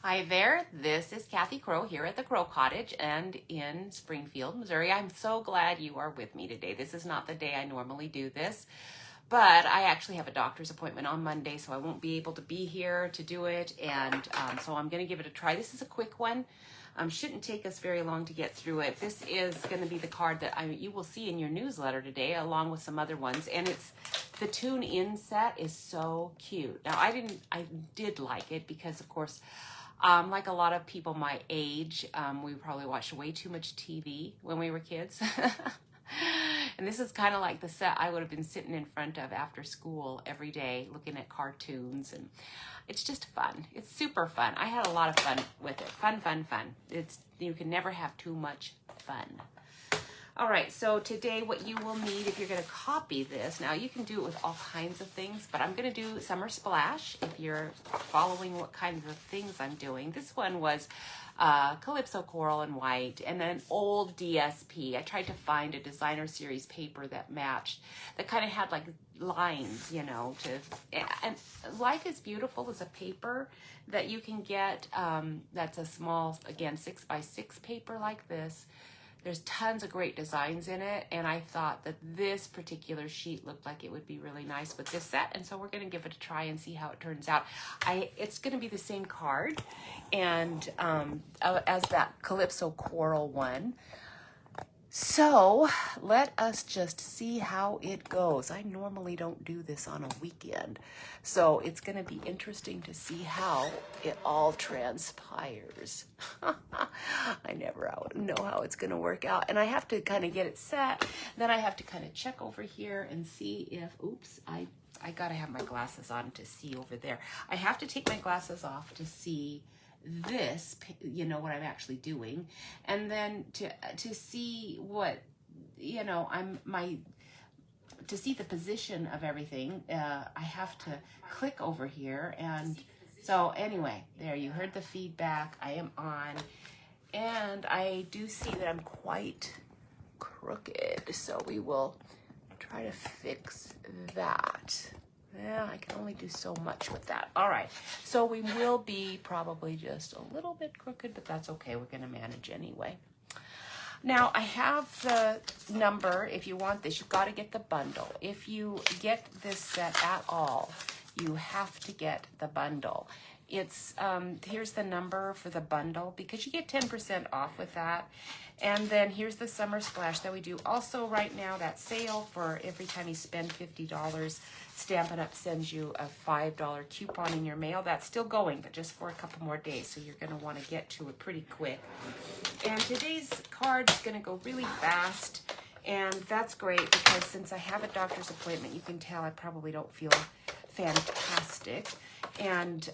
Hi there, this is Kathy Crow here at the Crow Cottage and in Springfield, Missouri. I'm so glad you are with me today. This is not the day I normally do this, but I actually have a doctor's appointment on Monday, so I won't be able to be here to do it, and so I'm going to give it a try. This is a quick one. Shouldn't take us very long to get through it. This is going to be the card that you will see in your newsletter today, along with some other ones, and it's the Tune In set is so cute. Now, I did like it because, of course, like a lot of people my age, we probably watched way too much TV when we were kids. And this is kind of like the set I would have been sitting in front of after school every day looking at cartoons, and it's just fun. It's super fun. I had a lot of fun with it. Fun, fun, fun. You can never have too much fun. All right, so today what you will need if you're going to copy this, now you can do it with all kinds of things, but I'm going to do Summer Splash if you're following what kinds of things I'm doing. This one was Calypso Coral and White, and then old DSP. I tried to find a designer series paper that matched, that kind of had like lines, you know, and Life is Beautiful is a paper that you can get that's a small, again, 6x6 paper like this. There's tons of great designs in it, and I thought that this particular sheet looked like it would be really nice with this set, and so we're going to give it a try and see how it turns out. It's going to be the same card and as that Calypso Coral one. So let us just see how it goes. I normally don't do this on a weekend, so it's going to be interesting to see how it all transpires. I never know how it's going to work out, and I have to kind of get it set. Then I have to kind of check over here and see if, oops, I got to have my glasses on to see over there. I have to take my glasses off to see this, you know, what I'm actually doing, and then to see what, you know, to see the position of everything, I have to click over here. And so anyway, there, you heard the feedback. I am on, and I do see that I'm quite crooked, so we will try to fix that. Yeah, I can only do so much with that. All right, so we will be probably just a little bit crooked, but that's okay. We're going to manage anyway. Now, I have the number. If you want this, you've got to get the bundle. If you get this set at all, you have to get the bundle. It's here's the number for the bundle because you get 10% off with that. And then here's the Summer Splash that we do. Also right now, that sale for every time you spend $50, Stampin' Up sends you a $5 coupon in your mail. That's still going, but just for a couple more days. So you're going to want to get to it pretty quick. And today's card is going to go really fast. And that's great because since I have a doctor's appointment, you can tell I probably don't feel fantastic. And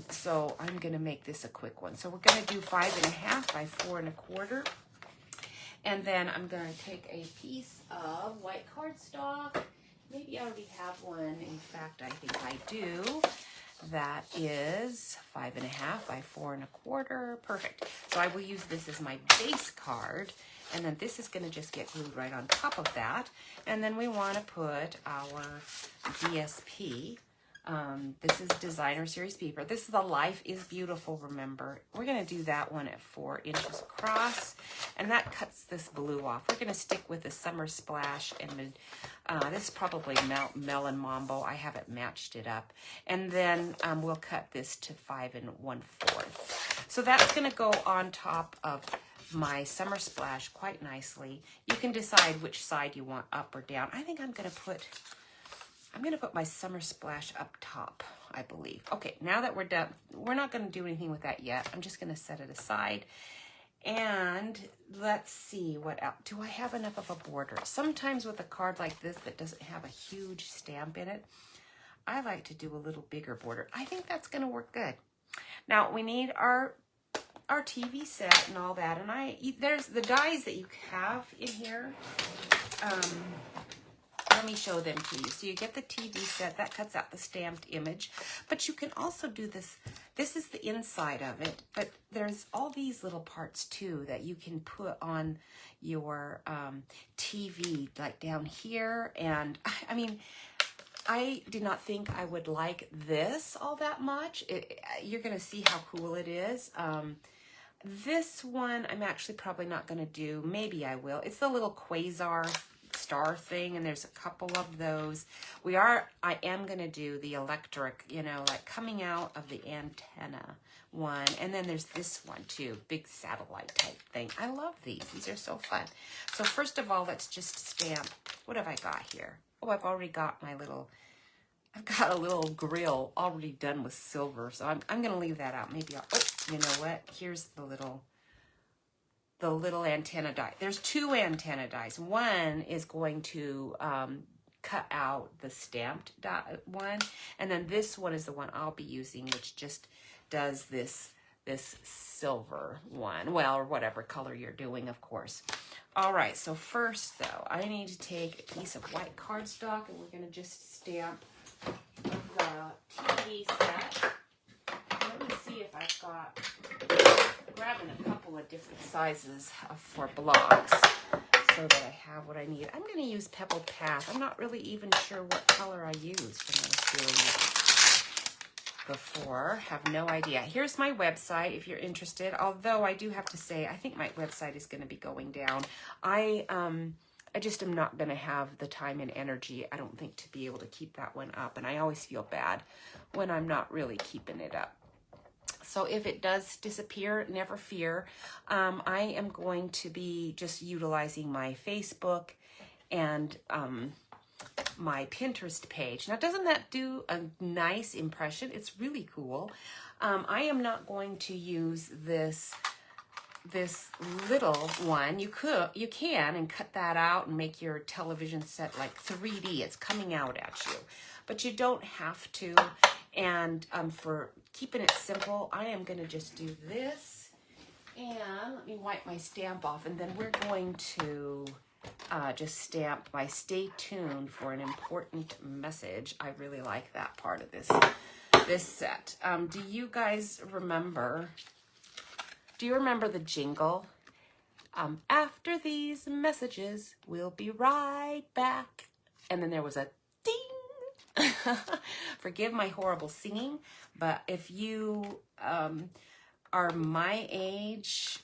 so I'm going to make this a quick one. So we're going to do 5.5 by 4 1/4. And then I'm going to take a piece of white cardstock. Maybe I already have one. In fact, I think I do. That is 5.5 by 4 1/4. Perfect. So I will use this as my base card. And then this is going to just get glued right on top of that. And then we want to put our DSP. This is designer series paper. This is the Life is Beautiful, remember. We're going to do that one at 4 inches across, and that cuts this blue off. We're going to stick with the Summer Splash, and this is probably Melon Mambo. I haven't matched it up. And then we'll cut this to 5 1/4. So that's going to go on top of my Summer Splash quite nicely. You can decide which side you want up or down. I think I'm going to put my Summer Splash up top, I believe. Okay, now that we're done, we're not going to do anything with that yet. I'm just going to set it aside. And let's see what else. Do I have enough of a border? Sometimes with a card like this that doesn't have a huge stamp in it, I like to do a little bigger border. I think that's going to work good. Now, we need our TV set and all that. And there's the dies that you have in here. Let me show them to you. So you get the TV set, that cuts out the stamped image, but you can also do this. This is the inside of it, but there's all these little parts too that you can put on your TV, like down here. And I mean, I did not think I would like this all that much. You're going to see how cool it is. This one I'm actually probably not going to do. Maybe I will. It's the little quasar star thing, and there's a couple of those. I am going to do the electric, you know, like coming out of the antenna one. And then there's this one too, big satellite type thing. I love these. These are so fun. So first of all, let's just stamp. What have I got here? Oh, I've already got my little, I've got a little grill already done with silver. So I'm going to leave that out. Maybe I'll, oh, you know what? Here's the little antenna die. There's two antenna dies. One is going to cut out the stamped one, and then this one is the one I'll be using, which just does this silver one. Well, or whatever color you're doing, of course. All right, so first though, I need to take a piece of white cardstock, and we're gonna just stamp the TV set. Let me see if I've got, grabbing a couple of different sizes for blocks so that I have what I need. I'm going to use Pebbled Path. I'm not really even sure what color I used when I was doing it before. Have no idea. Here's my website if you're interested, although I do have to say I think my website is going to be going down. I just am not going to have the time and energy, I don't think, to be able to keep that one up, and I always feel bad when I'm not really keeping it up. So if it does disappear, never fear. I am going to be just utilizing my Facebook and my Pinterest page. Now, doesn't that do a nice impression? It's really cool. I am not going to use this little one. You can and cut that out and make your television set like 3D. It's coming out at you, but you don't have to. And for keeping it simple, I am going to just do this, and let me wipe my stamp off, and then we're going to just stamp by stay tuned for an important message. I really like that part of this set. Do you guys remember, do you remember the jingle? After these messages, we'll be right back. And then there was a ding. Forgive my horrible singing, but if you are my age,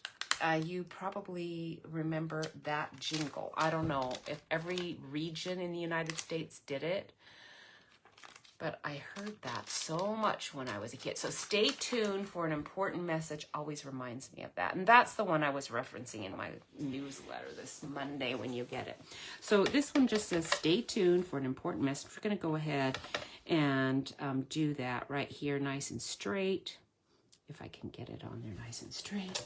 you probably remember that jingle. I don't know if every region in the United States did it, but I heard that so much when I was a kid. So stay tuned for an important message. Always reminds me of that. And that's the one I was referencing in my newsletter this Monday when you get it. So this one just says, stay tuned for an important message. We're going to go ahead and do that right here, nice and straight. If I can get it on there nice and straight.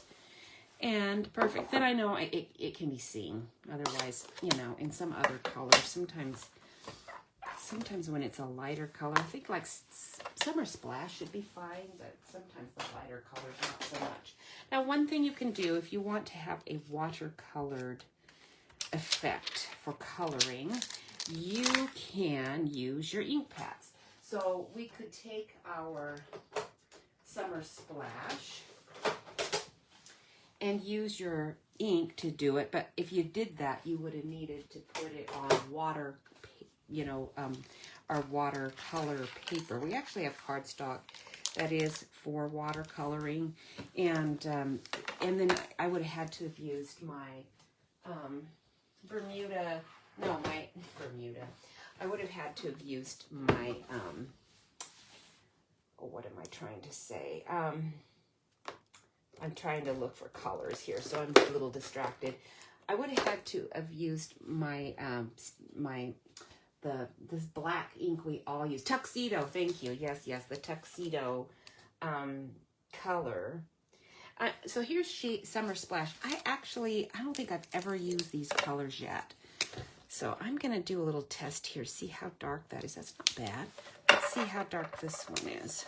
And perfect. Then I know it can be seen. Otherwise, you know, in some other colors, sometimes when it's a lighter color, I think like Summer Splash should be fine, but sometimes the lighter colors not so much. Now, one thing you can do if you want to have a watercolored effect for coloring, you can use your ink pads. So we could take our Summer Splash and use your ink to do it, but if you did that, you would have needed to put it on water, you know, our watercolor paper. We actually have cardstock that is for watercoloring, and then I would have had to have used my Bermuda. I would have had to have used my what am I trying to say? I'm trying to look for colors here, so I'm a little distracted. I would have had to have used my this black ink we all use. Tuxedo, thank you. Yes, the tuxedo color. So here's Summer Splash. I don't think I've ever used these colors yet. So I'm going to do a little test here. See how dark that is. That's not bad. Let's see how dark this one is.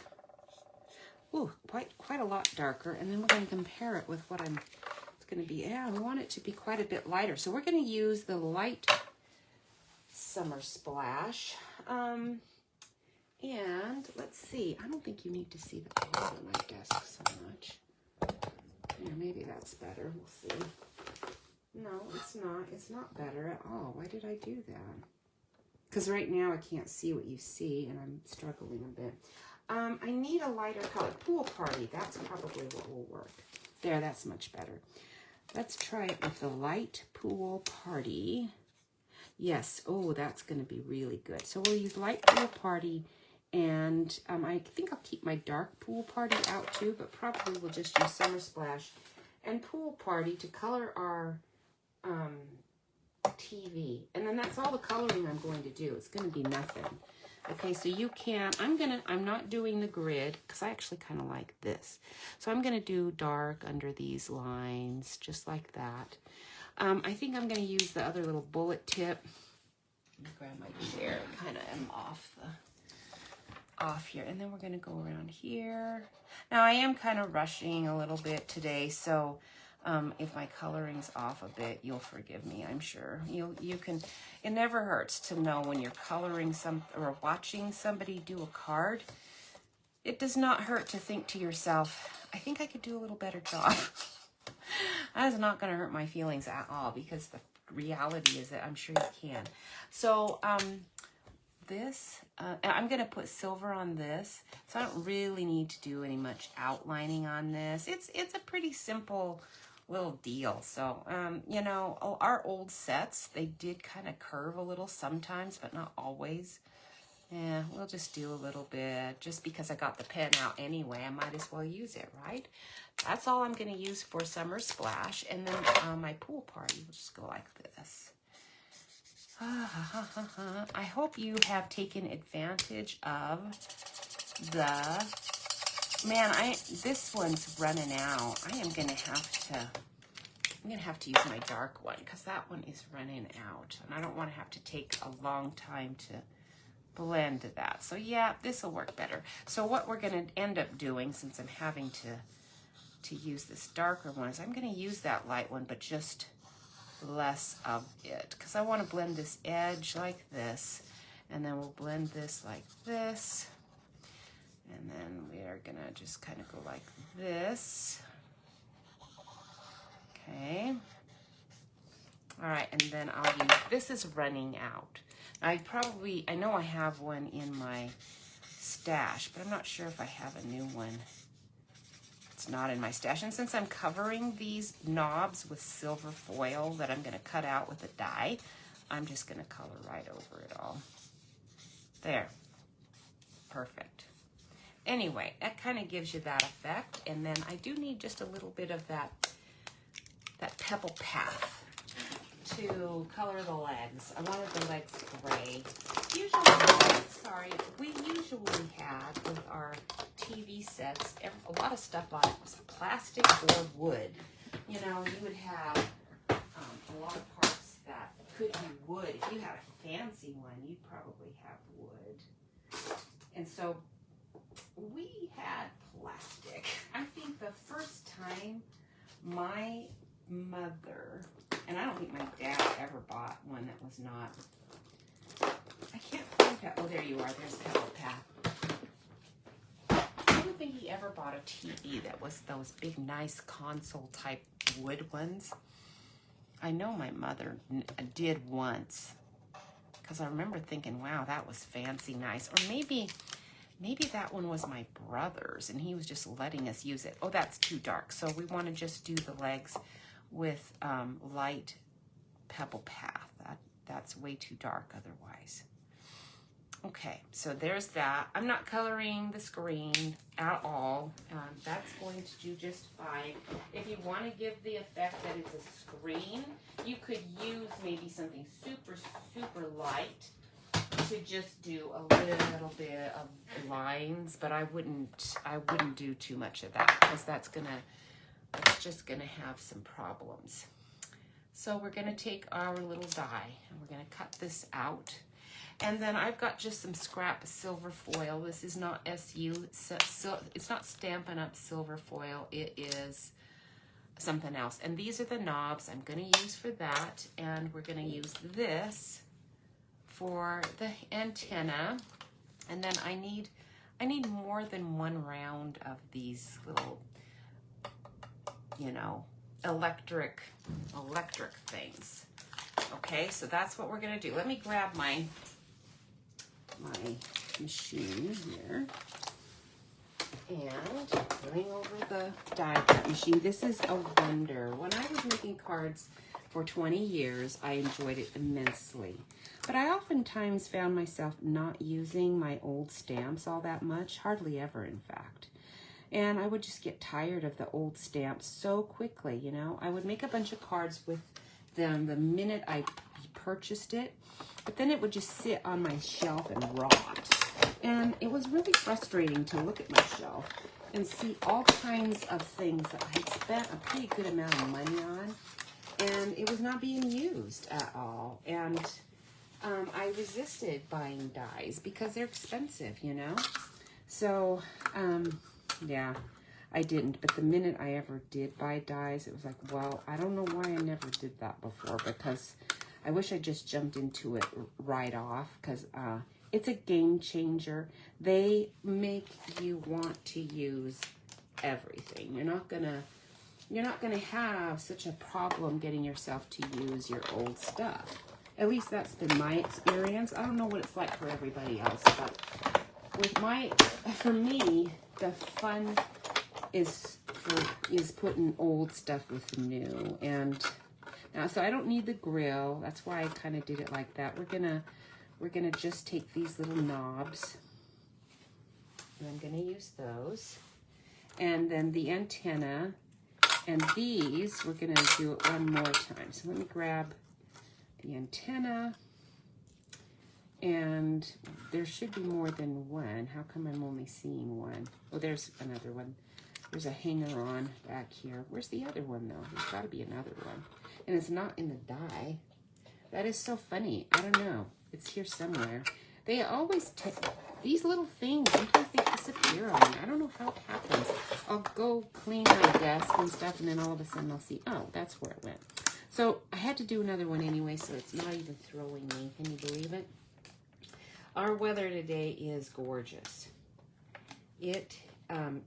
Ooh, quite a lot darker. And then we're going to compare it with what it's going to be. Yeah, we want it to be quite a bit lighter. So we're going to use the light Summer Splash. And let's see. I don't think you need to see the colors on my desk so much. Yeah, maybe that's better. We'll see. No, it's not. It's not better at all. Why did I do that? because right now I can't see what you see, and I'm struggling a bit. I need a lighter color. Pool Party, that's probably what will work. There, that's much better. Let's try it with the light Pool Party. Yes, oh, that's going to be really good. So we'll use light Pool Party, and I think I'll keep my dark Pool Party out too, but probably we'll just use Summer Splash and Pool Party to color our TV. And then that's all the coloring I'm going to do. It's going to be nothing. Okay, so you can, I'm not doing the grid because I actually kind of like this. So I'm going to do dark under these lines, just like that. I think I'm going to use the other little bullet tip. Let me grab my chair. I kind of am off here. And then we're going to go around here. Now I am kind of rushing a little bit today, so if my coloring's off a bit, you'll forgive me, I'm sure. You can, it never hurts to know when you're coloring or watching somebody do a card. It does not hurt to think to yourself, I think I could do a little better job. That is not going to hurt my feelings at all, because the reality is that I'm sure you can. So I'm going to put silver on this, so I don't really need to do any much outlining on this. It's a pretty simple little deal. So, you know, our old sets, they did kind of curve a little sometimes, but not always. Yeah, we'll just do a little bit. Just because I got the pen out anyway, I might as well use it, right? That's all I'm going to use for Summer Splash. And then my Pool Party will just go like this. I hope you have taken advantage of the... Man, this one's running out. I'm gonna have to use my dark one because that one is running out, and I don't want to have to take a long time to blend that. So yeah, this will work better. So what we're gonna end up doing, since I'm having to use this darker one, is I'm gonna use that light one, but just less of it, because I want to blend this edge like this, and then we'll blend this like this. And then we are going to just kind of go like this. Okay. All right, and then I'll use, this is running out. I know I have one in my stash, but I'm not sure if I have a new one. It's not in my stash. And since I'm covering these knobs with silver foil that I'm going to cut out with a die, I'm just going to color right over it all. There. Perfect. Anyway, that kind of gives you that effect. And then I do need just a little bit of that pebble path to color the legs. I wanted the legs gray. We usually had with our TV sets, a lot of stuff on it was plastic or wood. You know, you would have a lot of parts that could be wood. If you had a fancy one, you'd probably have wood. And so we had plastic. I think the first time my mother, and I don't think my dad ever bought one that was not, I can't think of, oh, there you are, there's Pebble Path. I don't think he ever bought a TV that was those big, nice console type wood ones. I know my mother did once, because I remember thinking, wow, that was fancy nice. Or maybe that one was my brother's and he was just letting us use it. Oh, that's too dark. So we want to just do the legs with light Pebble Path. That's way too dark otherwise. Okay, so there's that. I'm not coloring the screen at all. That's going to do just fine. If you want to give the effect that it's a screen, you could use maybe something super, super light to just do a little bit of lines, but I wouldn't do too much of that, because it's just gonna have some problems. So we're gonna take our little die and we're gonna cut this out. And then I've got just some scrap silver foil. This is not it's not Stampin' Up! Silver foil. It is something else. And these are the knobs I'm gonna use for that. And we're gonna use this for the antenna. And then I need more than one round of these little, you know, electric things. Okay, so that's what we're gonna do. Let me grab my my machine here and going over the die cut machine. This is a wonder. When I was making cards for 20 years, I enjoyed it immensely. But I oftentimes found myself not using my old stamps all that much, hardly ever, in fact. And I would just get tired of the old stamps so quickly, you know. I would make a bunch of cards with them the minute I purchased it, but then it would just sit on my shelf and rot. And it was really frustrating to look at my shelf and see all kinds of things that I had spent a pretty good amount of money on, and it was not being used at all. And I resisted buying dies because they're expensive, you know. So, yeah, I didn't. But the minute I ever did buy dies, it was like, well, I don't know why I never did that before, because I wish I just jumped into it right off, because it's a game changer. They make you want to use everything. You're not gonna have such a problem getting yourself to use your old stuff. At least that's been my experience. I don't know what it's like for everybody else, but for me, the fun is putting old stuff with new. And now, so I don't need the grill. That's why I kind of did it like that. We're gonna just take these little knobs, and I'm gonna use those, and then the antenna, and these we're gonna do it one more time. So let me grab the antenna, and there should be more than one. How come I'm only seeing one? Oh, there's another one. There's a hanger on back here. Where's the other one, though? There's got to be another one. And it's not in the die. That is so funny. I don't know. It's here somewhere. They always take these little things. Sometimes they disappear on me. I don't know how it happens. I'll go clean my desk and stuff, and then all of a sudden I'll see, oh, that's where it went. So I had to do another one anyway, so it's not even throwing me. Can you believe it? Our weather today is gorgeous.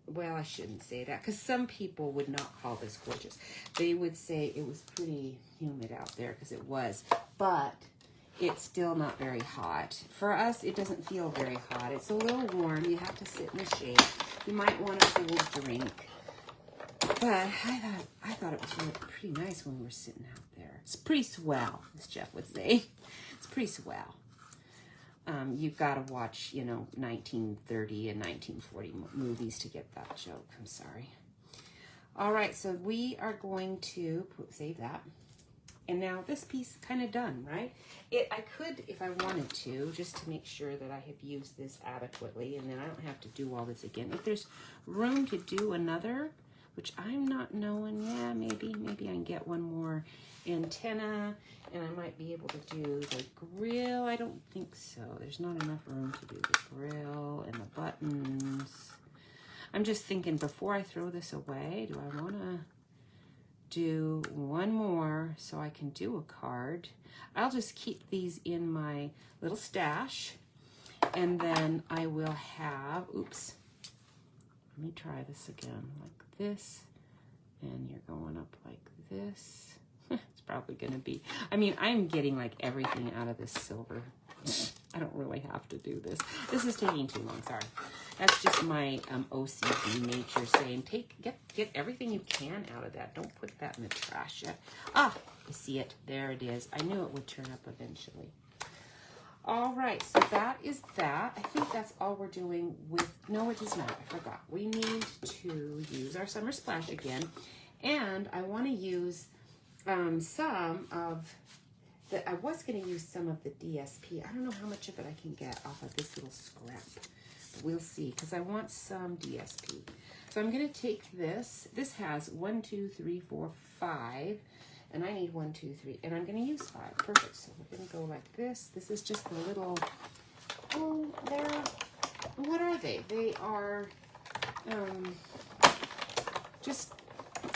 Well, I shouldn't say that, because some people would not call this gorgeous. They would say it was pretty humid out there, because it was, but it's still not very hot. For us, it doesn't feel very hot. It's a little warm. You have to sit in the shade. You might want a cool drink. But I thought it was really pretty nice when we were sitting out there. It's pretty swell, as Jeff would say. It's pretty swell. You've got to watch, 1930 and 1940 movies to get that joke. I'm sorry. All right, so we are going to save that. And now this piece kind of done, right? I could, if I wanted to, just to make sure that I have used this adequately, and then I don't have to do all this again. If there's room to do another, which I'm not knowing, yeah, maybe I can get one more antenna, and I might be able to do the grill. I don't think so. There's not enough room to do the grill and the buttons. I'm just thinking, before I throw this away, do I want to do one more so I can do a card? I'll just keep these in my little stash, and then I will have, oops, let me try this again, like this, and you're going up like this. It's probably going to be, I'm getting like everything out of this silver. I don't really have to do this. This is taking too long, sorry. That's just my OCD nature saying, get everything you can out of that. Don't put that in the trash yet. Ah, I see it. There it is. I knew it would turn up eventually. All right, so that is that. I think that's all we're doing with, no, it is not. I forgot. We need to use our Summer Splash again. And I want to use some of I was going to use some of the DSP. I don't know how much of it I can get off of this little scrap. But we'll see, because I want some DSP. So I'm going to take this. This has 1, 2, 3, 4, 5. And I need 1, 2, 3. And I'm going to use 5. Perfect. So we're going to go like this. This is just the little, what are they? They are just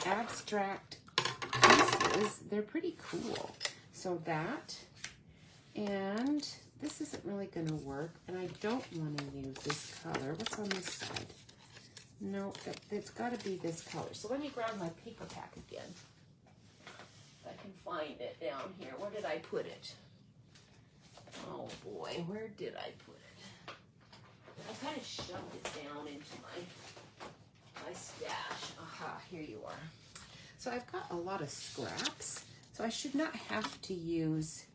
abstract pieces. They're pretty cool. So that, and this isn't really going to work, and I don't want to use this color. What's on this side? No, it's got to be this color. So let me grab my paper pack again. If I can find it down here. Where did I put it? Oh boy, where did I put it? I kind of shoved it down into my stash. Aha, here you are. So I've got a lot of scraps, so I should not have to use,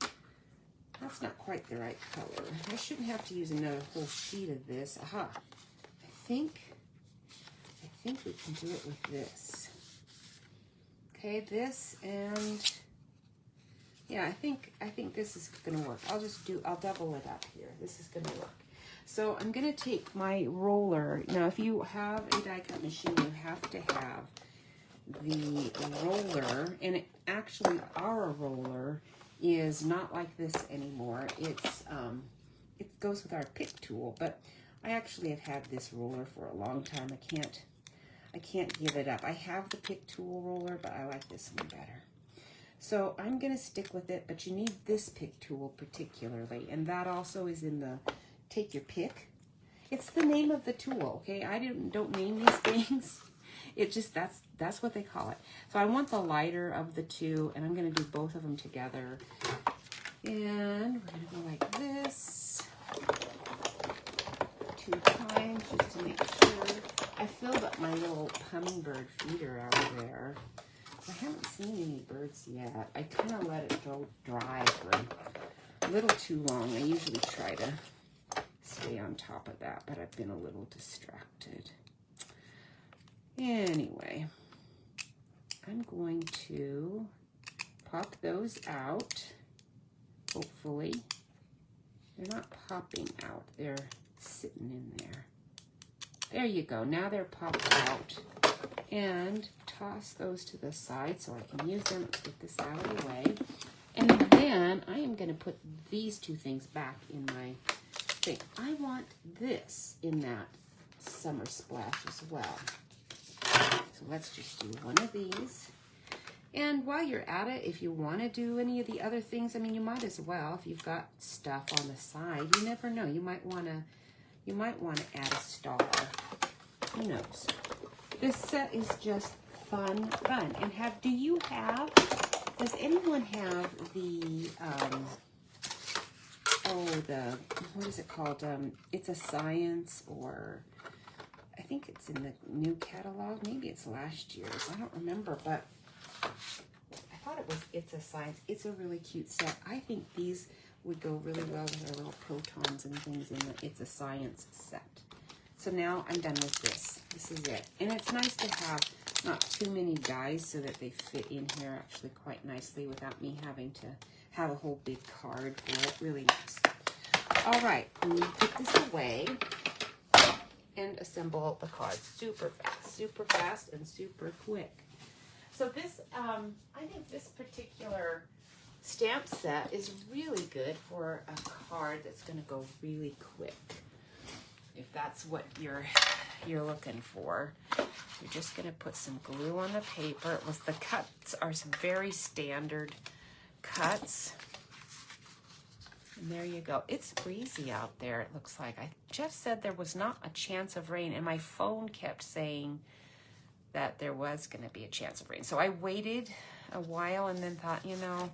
that's not quite the right color. I shouldn't have to use another whole sheet of this. Aha, I think we can do it with this. Okay, this and, yeah, I think this is gonna work. I'll double it up here. This is gonna work. So I'm gonna take my roller. Now, if you have a die cut machine, you have to have the roller, and actually our roller is not like this anymore. It's it goes with our pick tool, but I actually have had this roller for a long time. I can't give it up. I have the pick tool roller, but I like this one better. So I'm gonna stick with it, but you need this pick tool particularly, and that also is in the take your pick. It's the name of the tool, okay? I don't name these things. It just, that's what they call it. So I want the lighter of the two, and I'm gonna do both of them together. And we're gonna go like this 2 times just to make sure. I filled up my little hummingbird feeder out there. I haven't seen any birds yet. I kind of let it go dry for a little too long. I usually try to stay on top of that, but I've been a little distracted. Anyway, I'm going to pop those out, hopefully. They're not popping out, they're sitting in there. There you go, now they're popped out. And toss those to the side so I can use them. Get this out of the way. And then I am going to put these two things back in my thing. I want this in that summer splash as well. So let's just do one of these. And while you're at it, if you want to do any of the other things, I mean, you might as well. If you've got stuff on the side, you never know. You might want to add a star. Who knows? This set is just fun. And does anyone have the, what is it called? It's a Science, or I think it's in the new catalog. Maybe it's last year's. I don't remember, but I thought it was It's a Science. It's a really cute set. I think these would go really well with our little protons and things in the It's a Science set. So now I'm done with this. This is it. And it's nice to have not too many dies so that they fit in here actually quite nicely without me having to have a whole big card for it. Really nice. All right, we put this away and assemble the cards super fast and super quick. So this, I think this particular stamp set is really good for a card that's going to go really quick. If that's what you're looking for, you're just going to put some glue on the paper. The cuts are some very standard cuts. And there you go. It's breezy out there, it looks like. Jeff said there was not a chance of rain, and my phone kept saying that there was going to be a chance of rain. So I waited a while and then thought, you know,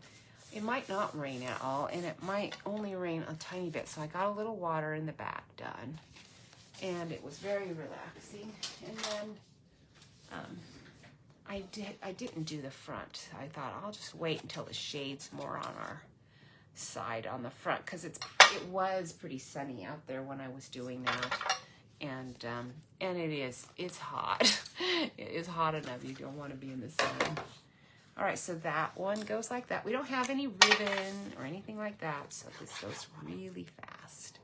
it might not rain at all, and it might only rain a tiny bit. So I got a little water in the back done. And it was very relaxing. And then I didn't do the front. I thought I'll just wait until the shade's more on our side on the front, because it was pretty sunny out there when I was doing that. And it's hot. It is hot enough. You don't want to be in the sun. All right, so that one goes like that. We don't have any ribbon or anything like that, so this goes really fast.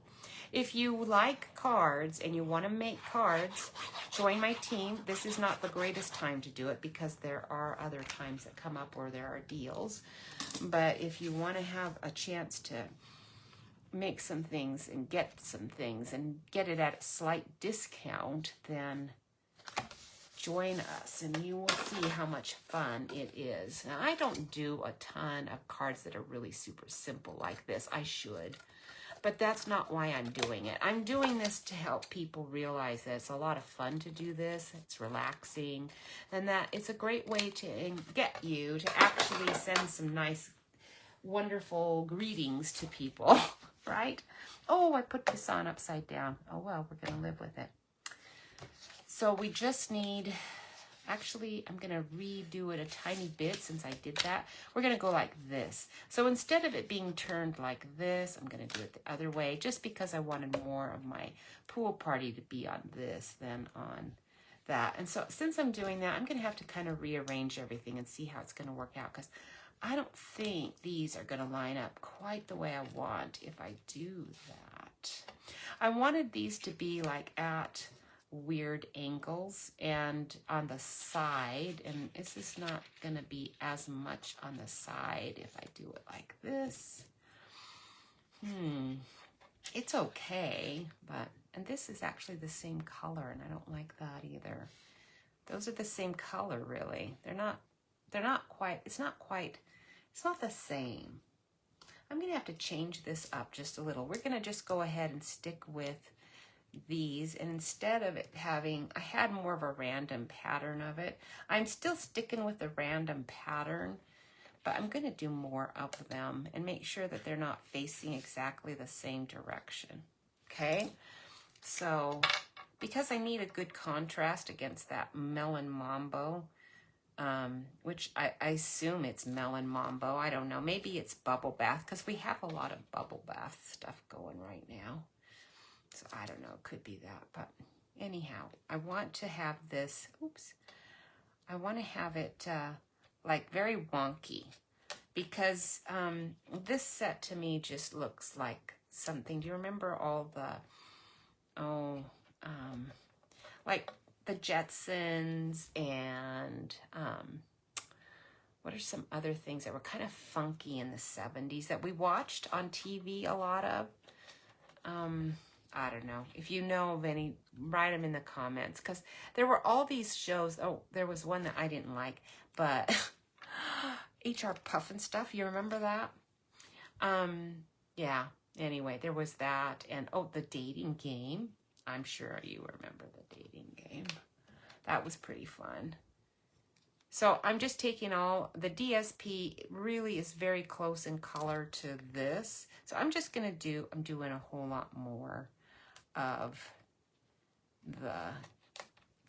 If you like cards and you want to make cards, join my team. This is not the greatest time to do it because there are other times that come up where there are deals. But if you want to have a chance to make some things and get some things and get it at a slight discount, then join us and you will see how much fun it is. Now, I don't do a ton of cards that are really super simple like this. I should. But that's not why I'm doing it. I'm doing this to help people realize that it's a lot of fun to do this. It's relaxing. And that it's a great way to get you to actually send some nice, wonderful greetings to people. right? Oh, I put this on upside down. Oh, well, we're going to live with it. So we just need, actually, I'm going to redo it a tiny bit since I did that. We're going to go like this. So instead of it being turned like this, I'm going to do it the other way, just because I wanted more of my pool party to be on this than on that. And so since I'm doing that, I'm going to have to kind of rearrange everything and see how it's going to work out, because I don't think these are going to line up quite the way I want if I do that. I wanted these to be like at weird angles and on the side, and this is not going to be as much on the side if I do it like this. It's okay, but, and this is actually the same color, and I don't like that either. Those are the same color, really. They're not quite, it's not the same. I'm going to have to change this up just a little. We're going to just go ahead and stick with these, and instead of it having, I had more of a random pattern of it. I'm still sticking with the random pattern, but I'm going to do more of them and make sure that they're not facing exactly the same direction. Okay, so because I need a good contrast against that Melon Mambo, which I assume it's Melon Mambo. I don't know. Maybe it's Bubble Bath, because we have a lot of Bubble Bath stuff going right now. So I don't know. It could be that. But anyhow, I want to have this. Oops. I want to have it like very wonky, because this set to me just looks like something. Do you remember all the, like the Jetsons and what are some other things that were kind of funky in the 70s that we watched on TV a lot of? I don't know. If you know of any, write them in the comments, because there were all these shows. Oh, there was one that I didn't like, but HR Puffin stuff. You remember that? Yeah. Anyway, there was that, and oh, the Dating Game. I'm sure you remember the Dating Game. That was pretty fun. So I'm just taking all, the DSP really is very close in color to this. So I'm just going to I'm doing a whole lot more of the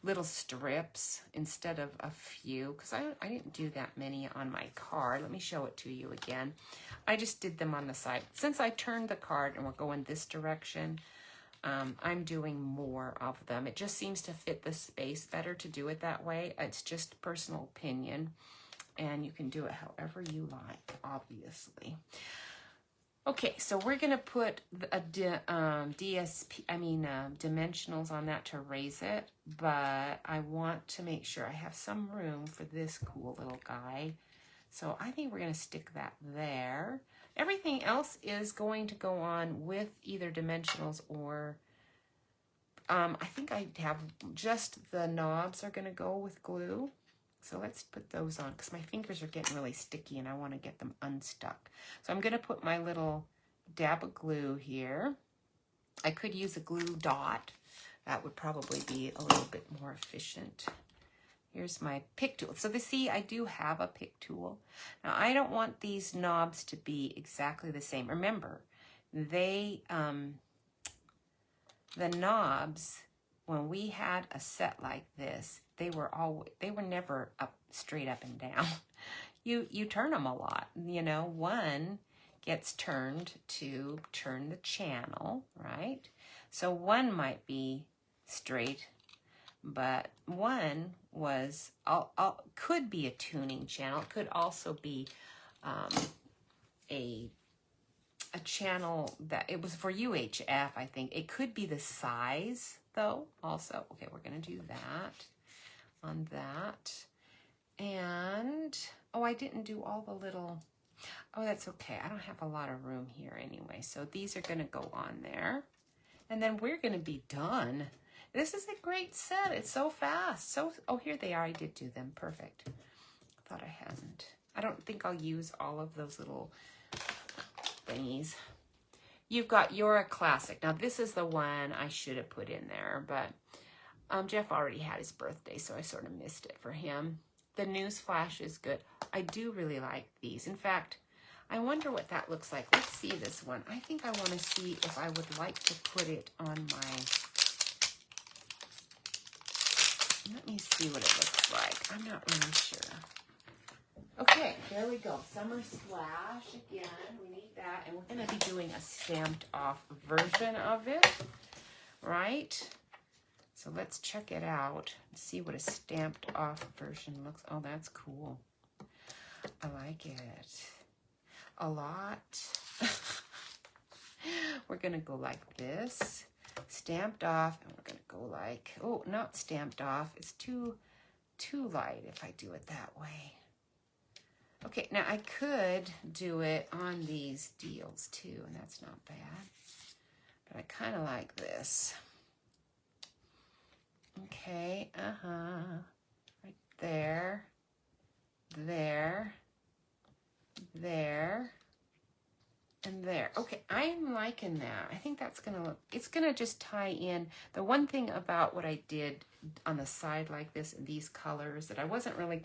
little strips instead of a few, because I didn't do that many on my card. Let me show it to you again. I just did them on the side. Since I turned the card and we're going this direction, I'm doing more of them. It just seems to fit the space better to do it that way. It's just personal opinion, and you can do it however you like, obviously. Okay, so we're going to put a dimensionals on that to raise it, but I want to make sure I have some room for this cool little guy. So I think we're going to stick that there. Everything else is going to go on with either dimensionals or, I think I have just the knobs are going to go with glue. So let's put those on, because my fingers are getting really sticky and I want to get them unstuck. So I'm going to put my little dab of glue here. I could use a glue dot. That would probably be a little bit more efficient. Here's my pick tool. So see, I do have a pick tool. Now, I don't want these knobs to be exactly the same. Remember, they, the knobs, when we had a set like this, they were never up, straight up and down. You turn them a lot. You know, one gets turned to turn the channel, right? So one might be straight, but one was could be a tuning channel. It could also be a channel that it was for UHF, I think. It could be the size though also. Okay, we're gonna do that on that. And oh, I didn't do all the little, oh, that's okay. I don't have a lot of room here anyway. So these are gonna go on there. And then we're gonna be done. This is a great set. It's so fast. So, oh, here they are. I did do them. Perfect. I thought I hadn't. I don't think I'll use all of those little thingies. You've got You're a Classic. Now, this is the one I should have put in there, but Jeff already had his birthday, so I sort of missed it for him. The News Flash is good. I do really like these. In fact, I wonder what that looks like. Let's see this one. I think I want to see if I would like to put it on my... Let me see what it looks like. I'm not really sure. Okay, there we go. Summer Splash again. We need that. And we're going to be doing a stamped off version of it, right? So let's check it out and see what a stamped off version looks. Oh, that's cool. I like it a lot. We're going to go like this. Stamped off, and we're going to go like, oh, not stamped off. It's too light if I do it that way. Okay, now I could do it on these deals too, and that's not bad. But I kind of like this. Okay, right there, there, there, and there. Okay, I'm liking that. I think that's gonna look, it's gonna just tie in. The one thing about what I did on the side like this in these colors that I wasn't really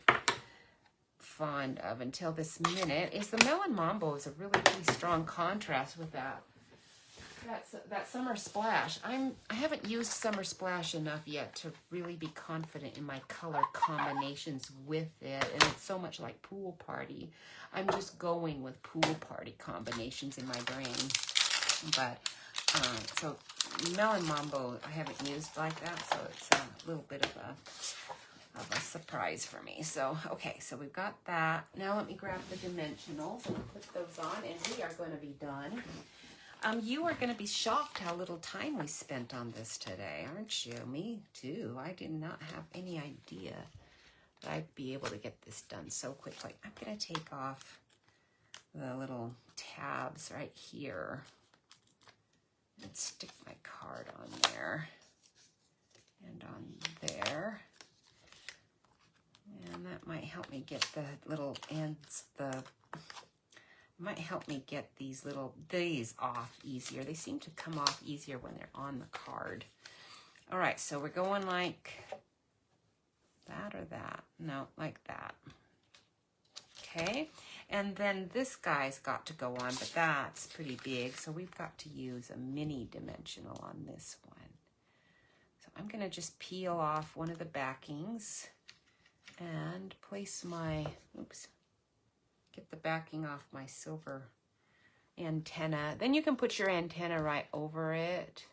fond of until this minute is the Melon Mambo is a really strong contrast with that Summer Splash. I haven't used Summer Splash enough yet to really be confident in my color combinations with it, and it's so much like Pool Party. I'm just going with Pool Party combinations in my brain. But so Melon Mambo I haven't used like that, so it's a little bit of a surprise for me. So, okay, so we've got that. Now let me grab the dimensionals and put those on, and we are going to be done. You are going to be shocked how little time we spent on this today, aren't you? Me too. I did not have any idea that I'd be able to get this done so quickly. I'm going to take off the little tabs right here and stick my card on there and on there. And that might help me get the little ends, might help me get these off easier. They seem to come off easier when they're on the card. All right, so we're going like that or that. No, like that. Okay, and then this guy's got to go on, but that's pretty big, so we've got to use a mini dimensional on this one. So I'm going to just peel off one of the backings and place my, get the backing off my silver antenna. Then you can put your antenna right over it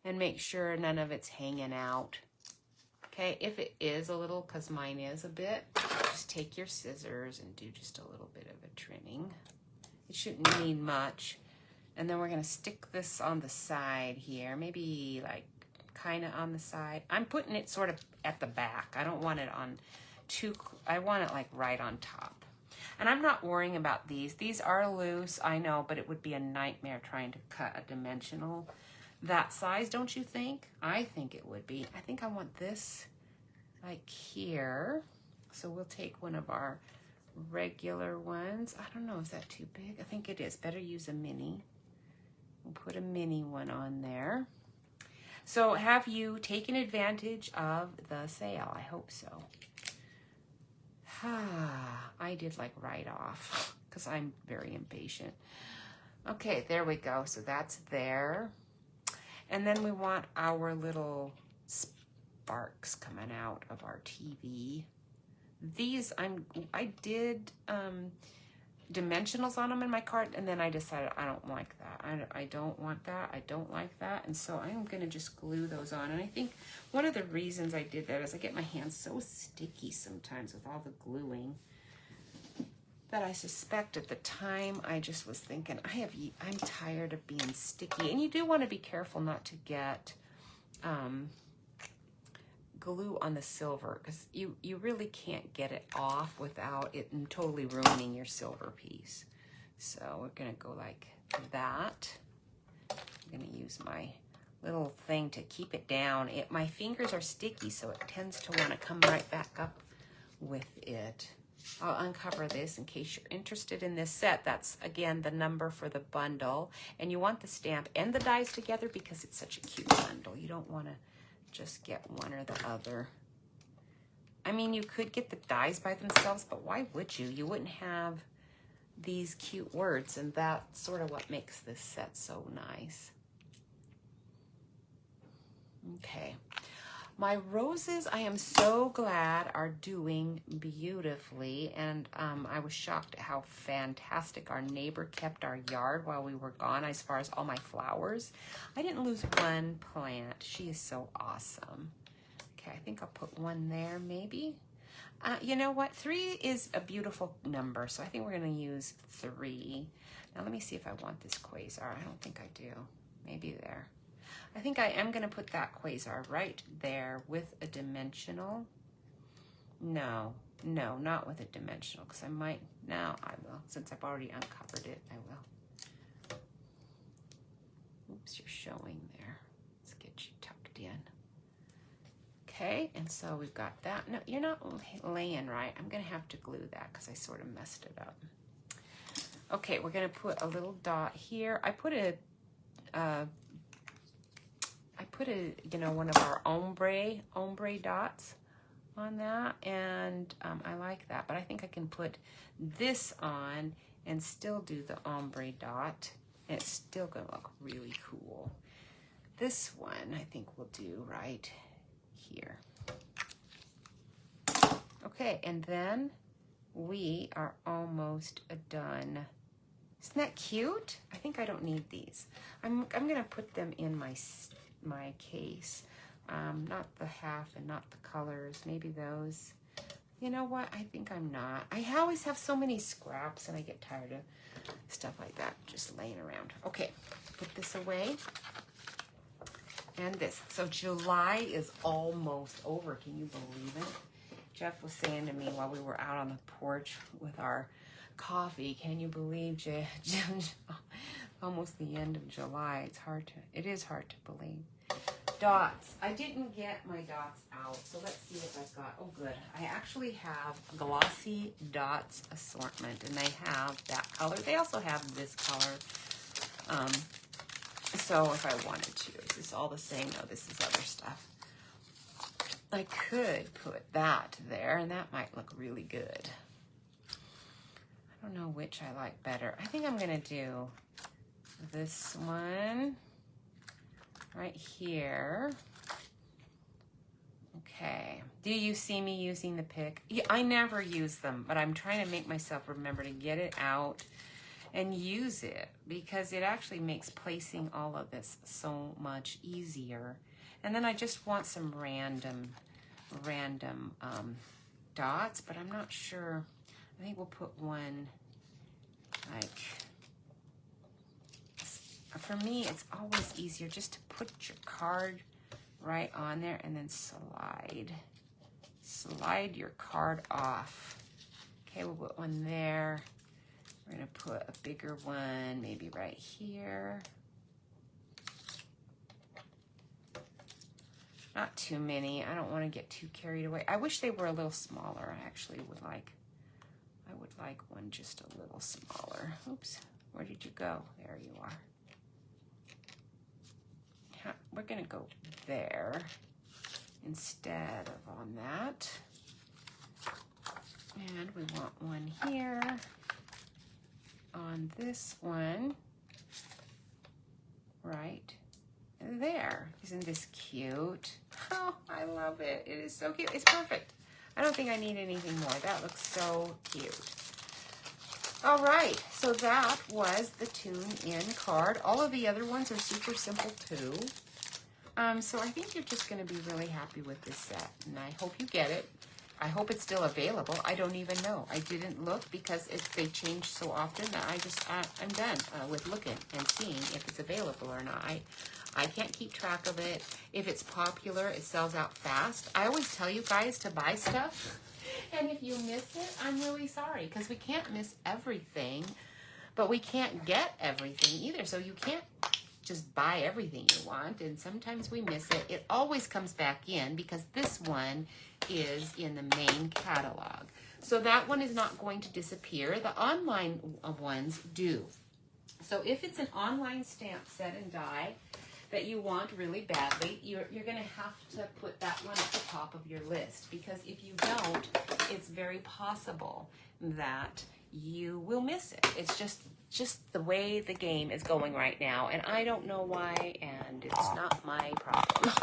and make sure none of it's hanging out. Okay, if it is a little, because mine is a bit, just take your scissors and do just a little bit of a trimming. It shouldn't need much. And then we're going to stick this on the side here, maybe like kind of on the side. I'm putting it sort of at the back. I don't want it on I want it like right on top. And I'm not worrying about these. These are loose, I know, but it would be a nightmare trying to cut a dimensional that size, don't you think? I think it would be. I think I want this like here. So we'll take one of our regular ones. I don't know, is that too big? I think it is. Better use a mini. We'll put a mini one on there. So have you taken advantage of the sale? I hope so. I did like right off because I'm very impatient. Okay, there we go. So that's there. And then we want our little sparks coming out of our TV. These, I did dimensionals on them in my cart, and then I decided I don't like that. I don't want that. I don't like that. And so I'm going to just glue those on. And I think one of the reasons I did that is I get my hands so sticky sometimes with all the gluing that I suspect at the time I just was thinking, I'm tired of being sticky. And you do want to be careful not to get glue on the silver, because you really can't get it off without it totally ruining your silver piece. So we're going to go like that. I'm going to use my little thing to keep it down. My fingers are sticky, so it tends to want to come right back up with it. I'll uncover this in case you're interested in this set. That's, again, the number for the bundle. And you want the stamp and the dies together because it's such a cute bundle. You don't want to just get one or the other. I mean, you could get the dies by themselves, but why would you? You wouldn't have these cute words, and that's sort of what makes this set so nice. Okay. My roses, I am so glad, are doing beautifully, and I was shocked at how fantastic our neighbor kept our yard while we were gone as far as all my flowers. I didn't lose one plant. She is so awesome. Okay, I think I'll put one there maybe. You know what? 3 is a beautiful number, so I think we're going to use 3. Now let me see if I want this quasar. I don't think I do. Maybe there. I think I am going to put that quasar right there with a dimensional. No, not with a dimensional, because I might, now I will. Since I've already uncovered it, I will. Oops, you're showing there. Let's get you tucked in. Okay, and so we've got that. No, you're not laying right. I'm going to have to glue that because I sort of messed it up. Okay, we're going to put a little dot here. I put a you know, one of our ombre dots on that, and I like that, but I think I can put this on and still do the ombre dot, and it's still gonna look really cool. This one I think we'll do right here. Okay, and then we are almost done. Isn't that cute? I think I don't need these. I'm gonna put them in my case. Not the half and not the colors, maybe those. You know what? I think I'm not. I always have so many scraps and I get tired of stuff like that just laying around. Okay, put this away. And this. So July is almost over. Can you believe it? Jeff was saying to me while we were out on the porch with our coffee, can you believe almost the end of July? It is hard to believe. Dots. I didn't get my dots out, so let's see if I've got, oh good. I actually have glossy dots assortment, and they have that color. They also have this color. So if I wanted to, is this all the same? No, this is other stuff. I could put that there, and that might look really good. I don't know which I like better. I think I'm gonna do this one right here. Okay. Do you see me using the pick? Yeah, I never use them, but I'm trying to make myself remember to get it out and use it, because it actually makes placing all of this so much easier. And then I just want some random dots, but I'm not sure. I think we'll put one, like, for me, it's always easier just to put your card right on there and then slide your card off. Okay, we'll put one there. We're gonna put a bigger one, maybe right here. Not too many. I don't want to get too carried away. I wish they were a little smaller. I actually would like, one just a little smaller. Oops, where did you go? There you are. We're gonna go there instead of on that. And we want one here on this one, right there. Isn't this cute? Oh, I love it. It is so cute. It's perfect. I don't think I need anything more. That looks so cute. All right, so that was the Tune In card. All of the other ones are super simple too. So I think you're just going to be really happy with this set, and I hope you get it. I hope it's still available. I don't even know. I didn't look because they change so often that I'm done with looking and seeing if it's available or not. I can't keep track of it. If it's popular, it sells out fast. I always tell you guys to buy stuff, and if you miss it, I'm really sorry, because we can't miss everything, but we can't get everything either. So you can't just buy everything you want, and sometimes we miss it. It always comes back in because this one is in the main catalog. So that one is not going to disappear. The online ones do. So if it's an online stamp set and die that you want really badly, you're going to have to put that one at the top of your list, because if you don't, it's very possible that you will miss it. It's just the way the game is going right now, and I don't know why, and it's not my problem.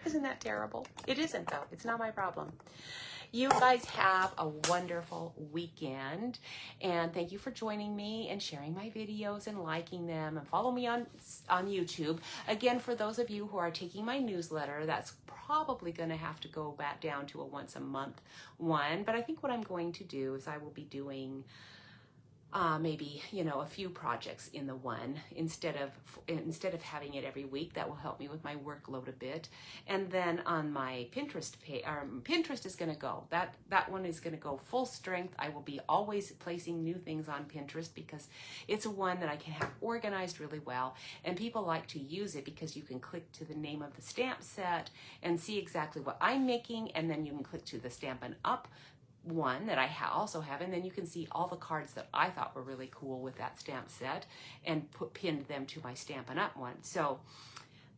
Isn't that terrible? It isn't, though. It's not my problem. You guys have a wonderful weekend, and thank you for joining me and sharing my videos and liking them, and follow me on YouTube. Again, for those of you who are taking my newsletter, that's probably going to have to go back down to a once a month one, but I think what I'm going to do is I will be doing maybe, you know, a few projects in the one instead of having it every week. That will help me with my workload a bit. And then on my Pinterest page, Pinterest is going to go. That one is going to go full strength. I will be always placing new things on Pinterest because it's one that I can have organized really well, and people like to use it because you can click to the name of the stamp set and see exactly what I'm making, and then you can click to the Stampin' Up one that I also have, and then you can see all the cards that I thought were really cool with that stamp set and pinned them to my Stampin' Up one. So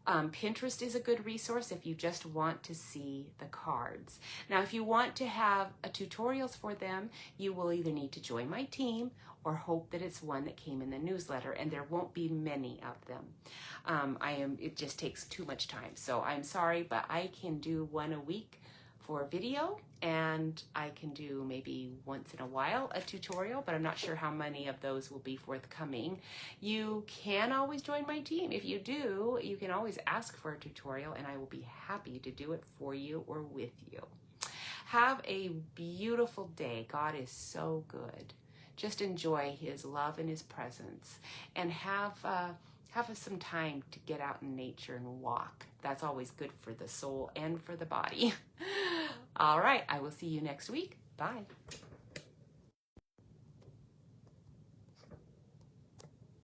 Pinterest is a good resource if you just want to see the cards. Now, if you want to have tutorials for them, you will either need to join my team or hope that it's one that came in the newsletter, and there won't be many of them. It just takes too much time. So I'm sorry, but I can do one a week for video, and I can do maybe once in a while a tutorial, but I'm not sure how many of those will be forthcoming. You can always join my team. If you do, you can always ask for a tutorial, and I will be happy to do it for you or with you. Have a beautiful day. God is so good. Just enjoy his love and his presence, and have some time to get out in nature and walk. That's always good for the soul and for the body. All right, I will see you next week. Bye.